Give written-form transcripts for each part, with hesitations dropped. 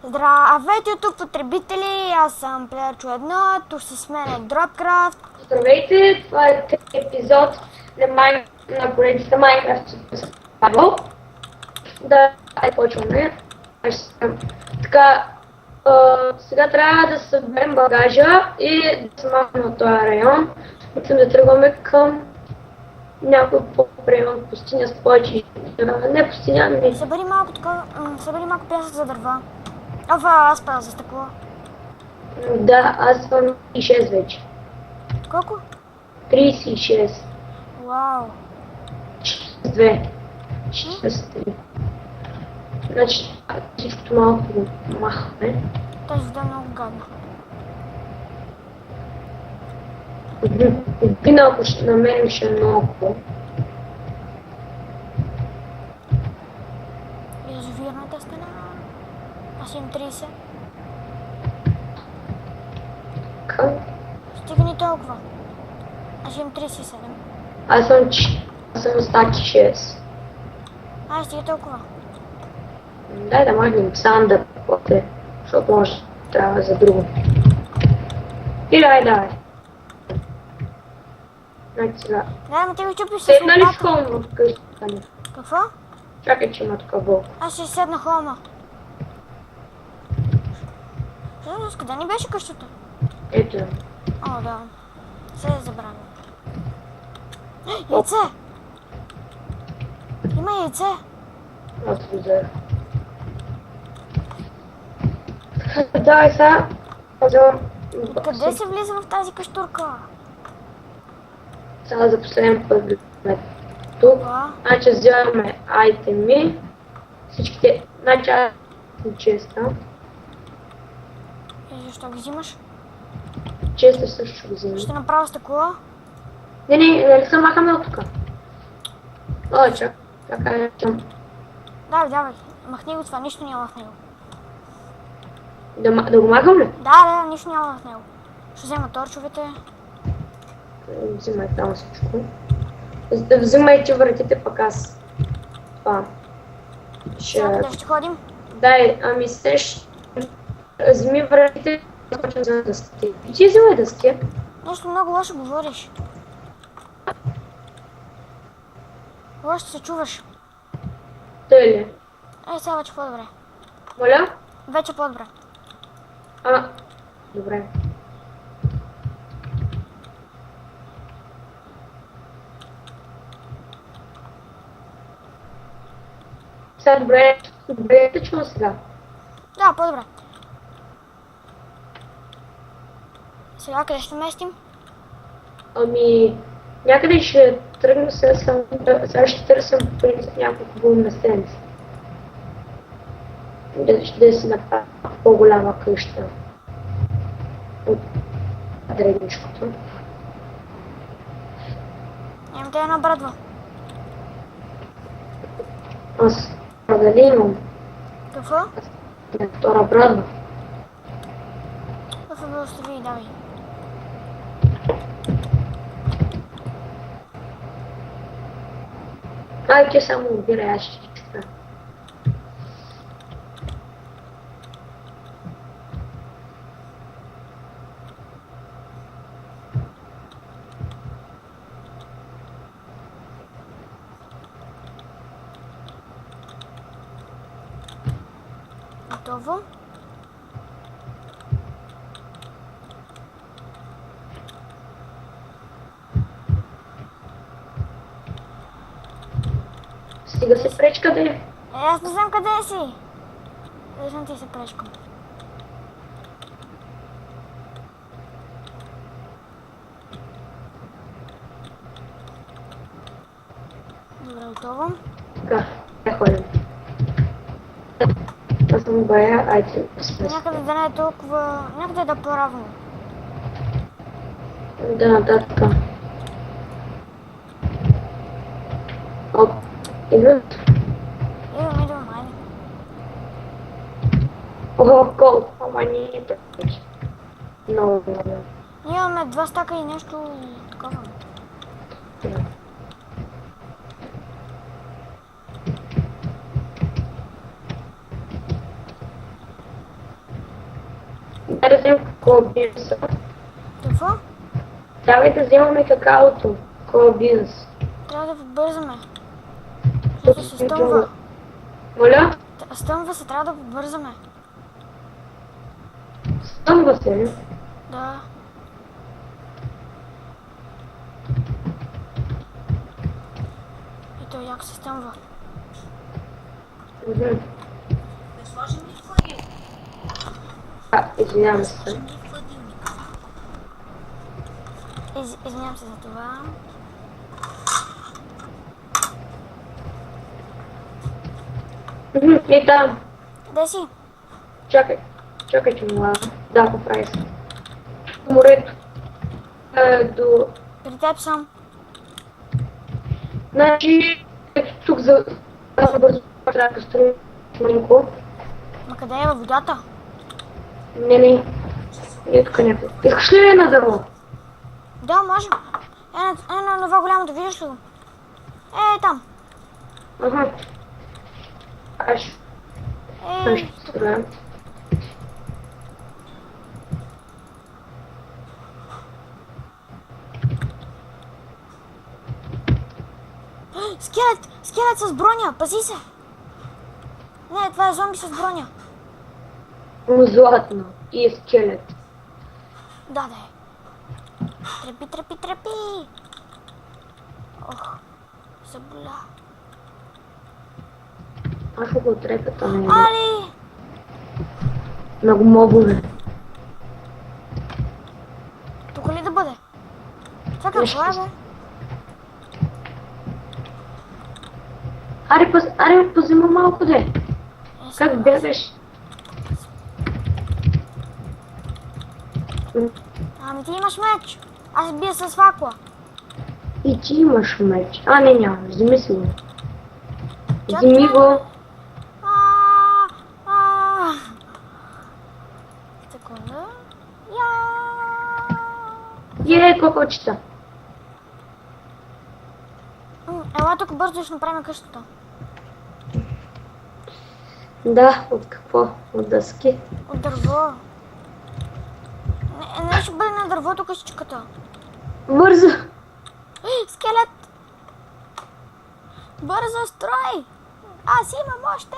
Здравейте, YouTube потребители, аз съм Плеерчо 1, тук с мен е Dropcraft. Здравейте, това е епизод на поредицата Minecraft Survival. Да, почваме. Така, сега трябва да съберем багажа и да се махнем от този район. Мислим да тръгваме към някой по-район пустиня с повече. Не пустиня, ами... Събери малко пясък за дърва. Аз пазя за стъкло. Да, аз съм 36 вече. Колко? 36. Вау. 2. 6. Значи, всичкото малко го махаме. Тази вода е много гадна. Вина, ако ще намерим, ще е много. Язовирната стена. Аз имам 30. Как? Стигни толкова. Аз имам 37. Аз съм стаки 6. Стига толкова. Дай да махнем санда, защото може трябва за друго. И дай. Значи сега. Да, ама ти го чупиш с Седна ли с лопата. холма в къщата ми? Какво? Чакай, че има такъв вълк. Аз ще седна холма. Всъщност, къде ни беше къщата? Ето. О, да. Се е забравил. Яйце! Има яйце! Аз го взех. Давай сега. Къде се влиза в тази каштурка? Сега за последен път влизаме тук. Значи вземаме айтеми. Всичките. Значи аз съм честа. И защо ги взимаш? Честа също ще го вземем. Ще направя стъкло. Не се махаме от тук. О, чакай. Давай. Махни го това, нищо няма в него. Да го махам ли? Да, нищо няма в него. Ще взема торчовете. Взимай там всичко. Взимайте вратите пък аз. Това. Къде ще ходим? Дай, ами вземи вратите, започвам за дъските. И ти взимай дъски. Нещо много лошо говориш. Лошо се чуваш. Тъй ли? Сега вече по-добре. Моля? Вече по-добре. Добре. Сега добре, те чувам сега. Да, по-добре. Сега къде ще местим? Ами, някъде ще тръгна сега ще търсим по принцип няколко местенци. Да си направя по-голяма къща от древничкото. Имам те една брадва. Аз дали имам? Какво? Втора брадва. Какво да остави, давай. Ти само убирай, аз ще чиста. Готово. Стига се пречка да е. Аз не знам къде си. Виждам ти се пречкам. Добре, готово. Така, я ходим. Аз съм бая, айде. Някъде да не е толкова... Някъде да е по-равно. Да, нататък. Идват. Идвам, айде. Колко? Ама не е вече. Много. Ние имаме 2 стака и нещо такова. вземем какъв бизнес. Какво? Давай да вземаме какаото. Какъв бизнес. Трябва да побързаме. Защото се стъмва. Моля? Стъмва се, трябва да побързаме. Стъмва се, ли? Да. И той яко се стъмва. Мгм. Да сложим ли в хладилника? Извинявам се. Сложим ли в хладилника? Извинявам се за това. И там. Де си? Чакай. Чакай, че мога. Да, поправи се. Морето. До... При теб съм. Значи, ето тук за... Аз бързо трябва да строим малко. Ма къде е във водата? Не. Не тук някой. Искаш ли на дърво? Да, можем. На това голямо, да виждаш ли го? Там. Ага. Аз ще строя. Скелет! Скелет с броня! Пази се! Не, това е зомби с броня. Златно и скелет. Да. Трепи! Ох, заболя. Аз ще го трепета на него. Али! Много мобове. Тук ли да бъде? Чакай, Нещо това е, бе. Аре, позема малко де. Сега. Как бягаш? Ами ти имаш меч. Аз бия с факла. И ти имаш меч. Не, нямаш. Вземи си го. Чакай. Вземи го. Секунда. Кокочета. Ела тук бързо ще направим къщата. Да, от какво? От дъски. От дърво. Не ще бъде на дървото къщичката. Бързо! Скелет! Бързо строй! Аз имам още!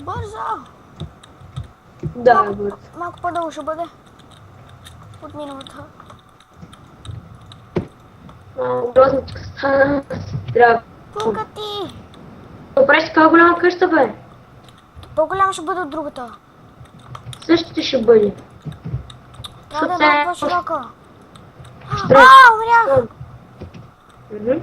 Бързо! Да, бързо. Малко по-дълго ще бъде. От миналата. Грозничка стана. Трябва. Пука ти! Добре, си каква голяма къща, бе? По-голяма ще бъде от другата. Същите ще бъде. Трябва да е малко по-широка. Строи. Умрях! Мгм.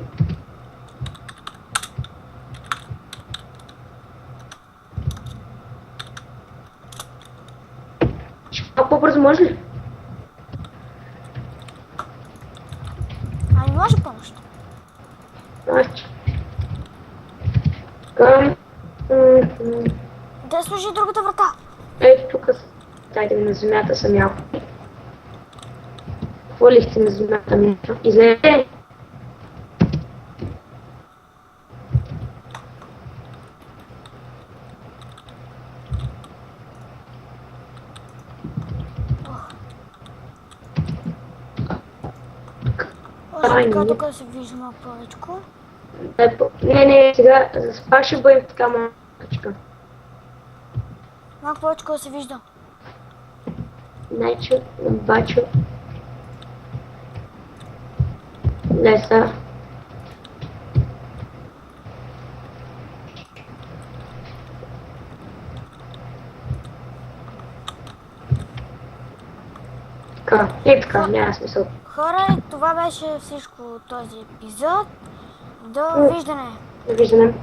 Малко по-бързо може ли? Не може помощ. Значи. Към... Да служи другата врата. Ето тук. Дайте ми на земята съм ял. Какво лихте на земята ми? Излезете! Така, тук се вижда малко повечко. Не, сега пак ще бъдем така малкачка. Малко повечко да се вижда. Значи, бачо. Леса. Така, така, няма смисъл. Хора, това беше всичко от този епизод. Довиждане! Довиждане.